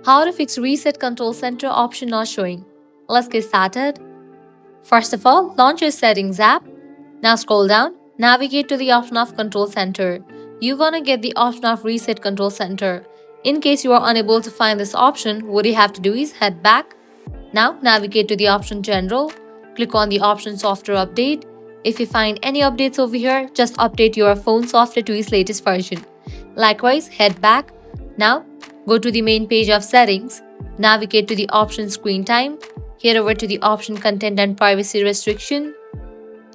How to fix Reset Control Center option not showing. Let's get started. First of all, launch your Settings app. Now scroll down, navigate to the option of Control Center. You're gonna get the option of Reset Control Center. In case you are unable to find this option, what you have to do is head back. Now navigate to the option General. Click on the option Software Update. If you find any updates over here, just update your phone software to its latest version. Likewise, head back. Now go to the main page of Settings. Navigate to the option Screen Time. Head over to the option Content and Privacy Restriction.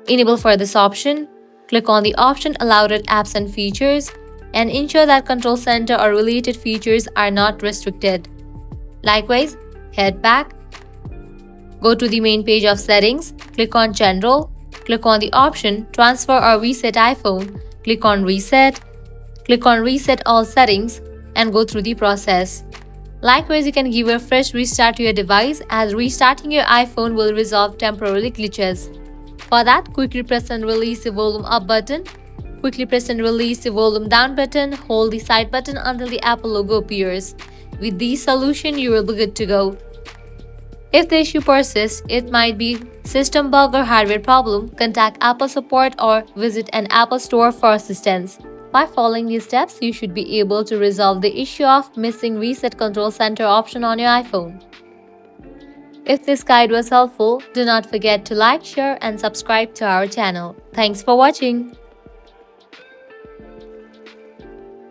Enable for this option. Click on the option Allow Apps and Features and ensure that Control Center or related features are not restricted. Likewise, head back. Go to the main page of Settings. Click on General. Click on the option Transfer or Reset iPhone. Click on Reset. Click on Reset All Settings and go through the process. Likewise, you can give a fresh restart to your device as restarting your iPhone will resolve temporary glitches. For that, quickly press and release the volume up button. Quickly press and release the volume down button. Hold the side button until the Apple logo appears. With this solution, you will be good to go. If the issue persists, it might be system bug or hardware problem. Contact Apple support or visit an Apple store for assistance. By following these steps, you should be able to resolve the issue of missing Reset Control Center option on your iPhone. If this guide was helpful, do not forget to like, share, and subscribe to our channel. Thanks for watching.